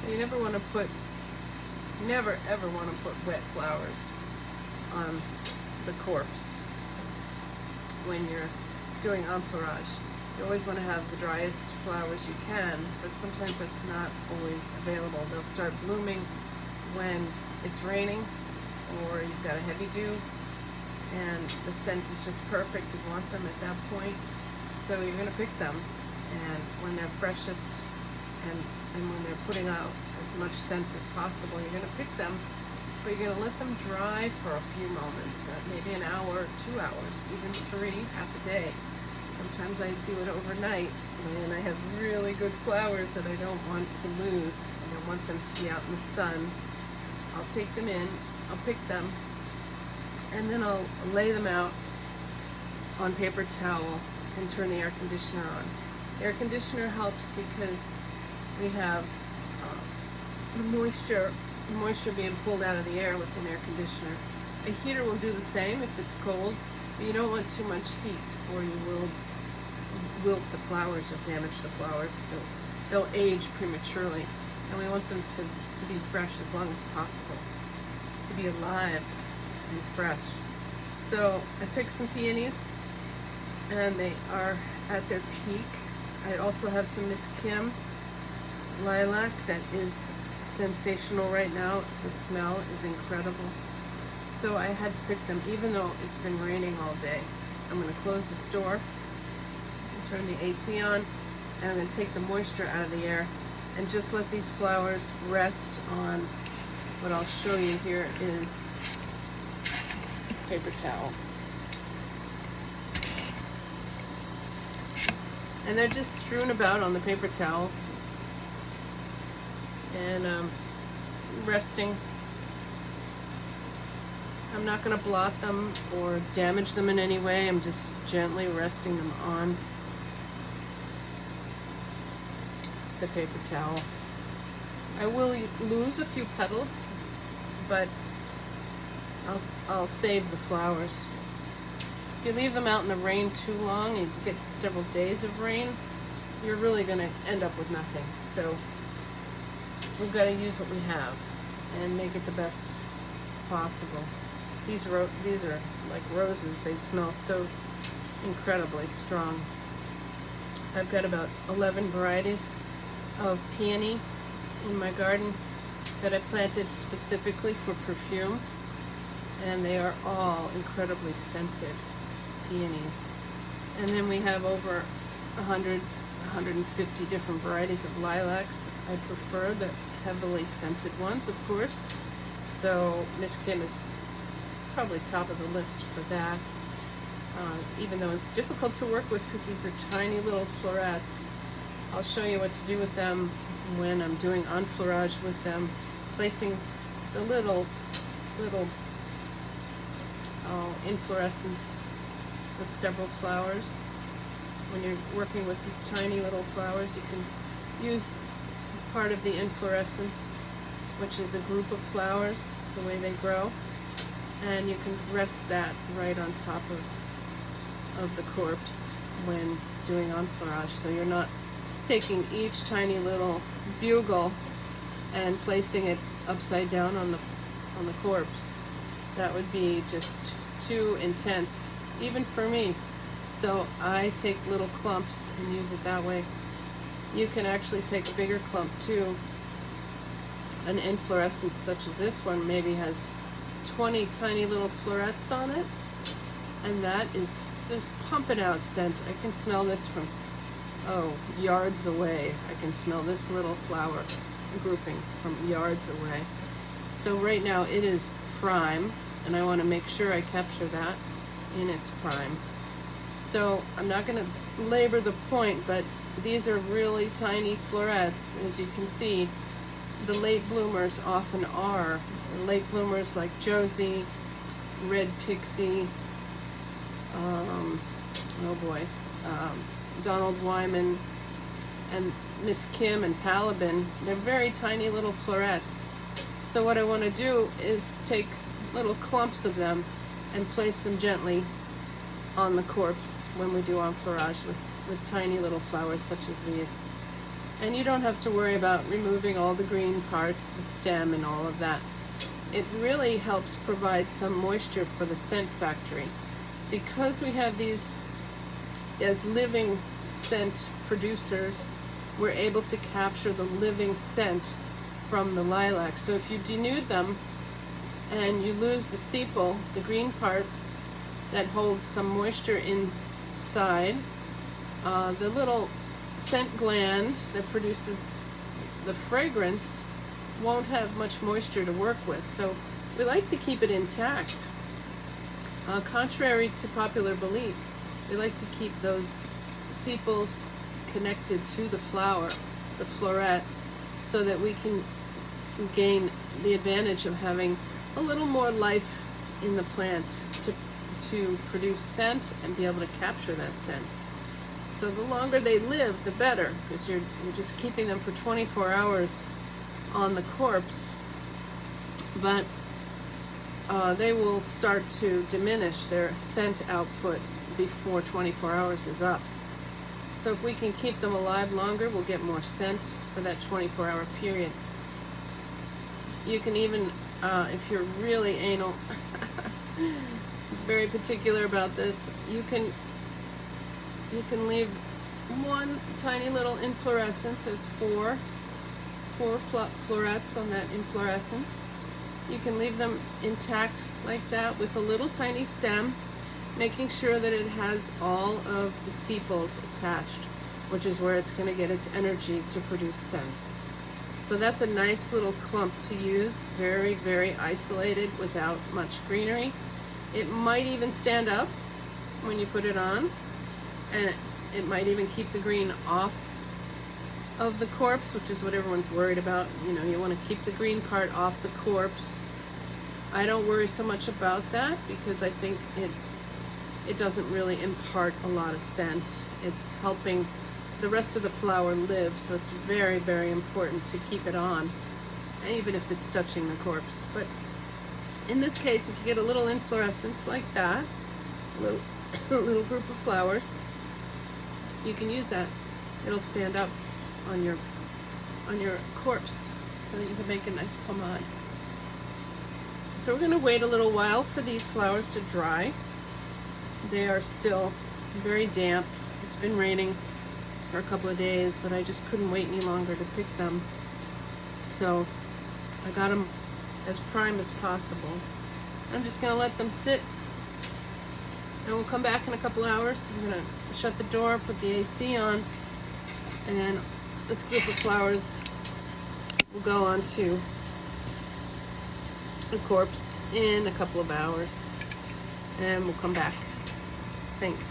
So you never want to put, never ever want to put wet flowers on the corpse when you're doing enfleurage. You always want to have the driest flowers you can, but sometimes that's not always available. They'll start blooming when it's raining or you've got a heavy dew and the scent is just perfect. You want them at that point, so you're going to pick them, and when they're freshest and when they're putting out as much scent as possible, you're going to pick them, but you're going to let them dry for a few moments, maybe an hour, 2 hours, even 3, half a day. Sometimes I do it overnight when I have really good flowers that I don't want to lose. I don't want them to be out in the sun. I'll take them in, I'll pick them, and then I'll lay them out on paper towel and turn the air conditioner on. The air conditioner helps because we have the moisture being pulled out of the air with an air conditioner. A heater will do the same if it's cold, but you don't want too much heat or you will wilt the flowers or damage the flowers. They'll age prematurely, and we want them to be fresh as long as possible, to be alive and fresh. So I picked some peonies and they are at their peak. I also have some Miss Kim lilac that is sensational right now. The smell is incredible. So I had to pick them even though it's been raining all day. I'm going to close this door and turn the AC on, and I'm going to take the moisture out of the air and just let these flowers rest on what I'll show you here is paper towel. And they're just strewn about on the paper towel and resting. I'm not going to blot them or damage them in any way. I'm just gently resting them on the paper towel. I will lose a few petals, but I'll save the flowers. If you leave them out in the rain too long and get several days of rain, you're really going to end up with nothing. So we've got to use what we have and make it the best possible. These are like roses. They smell so incredibly strong. I've got about 11 varieties of peony in my garden that I planted specifically for perfume, and they are all incredibly scented peonies. And then we have over 150 different varieties of lilacs. I prefer the heavily scented ones, of course, so Miss Kim is probably top of the list for that, even though it's difficult to work with because these are tiny little florets. I'll show you what to do with them when I'm doing enfleurage with them, placing the little inflorescence with several flowers. When you're working with these tiny little flowers, you can use part of the inflorescence, which is a group of flowers, the way they grow, and you can rest that right on top of the corpse when doing enfleurage. So you're not taking each tiny little bugle and placing it upside down on the corpse. That would be just too intense, even for me. So I take little clumps and use it that way. You can actually take a bigger clump too. An inflorescence such as this one maybe has 20 tiny little florets on it, and that is just pumping out scent. I can smell this from yards away. I can smell this little flower grouping from yards away. So right now it is prime, and I want to make sure I capture that in its prime. So I'm not going to labor the point, but these are really tiny florets, as you can see. The late bloomers often are. Late bloomers like Josie, Red Pixie, Donald Wyman, and Miss Kim and Palabin. They're very tiny little florets. So what I want to do is take little clumps of them and place them gently on the corpse when we do enfleurage with tiny little flowers such as these. And you don't have to worry about removing all the green parts, the stem and all of that. It really helps provide some moisture for the scent factory. Because we have these as living scent producers, we're able to capture the living scent from the lilac. So if you denude them and you lose the sepal, the green part that holds some moisture inside, the little scent gland that produces the fragrance won't have much moisture to work with. So we like to keep it intact. Contrary to popular belief, we like to keep those sepals connected to the flower, the floret, so that we can gain the advantage of having a little more life in the plant to produce scent and be able to capture that scent. So the longer they live, the better, because you're just keeping them for 24 hours on the corpse. But they will start to diminish their scent output before 24 hours is up. So if we can keep them alive longer, we'll get more scent for that 24-hour period. You can even, if you're really anal, very particular about this, you can leave one tiny little inflorescence. There's four florets on that inflorescence. You can leave them intact like that with a little tiny stem, making sure that it has all of the sepals attached, which is where it's going to get its energy to produce scent. So that's a nice little clump to use, very, very isolated without much greenery. It might even stand up when you put it on, and it might even keep the green off of the corpse, which is what everyone's worried about. You know, you want to keep the green part off the corpse. I don't worry so much about that because I think it doesn't really impart a lot of scent. It's helping the rest of the flower live, so it's very, very important to keep it on, even if it's touching the corpse. But in this case, if you get a little inflorescence like that, a little group of flowers, you can use that. It'll stand up on your corpse so that you can make a nice pomade. So we're going to wait a little while for these flowers to dry. They are still very damp. It's been raining for a couple of days, but I just couldn't wait any longer to pick them. So I got them as prime as possible. I'm just going to let them sit, and we'll come back in a couple hours. I'm going to shut the door, put the AC on, and then this group of flowers will go onto the corpse in a couple of hours, and we'll come back. Thanks.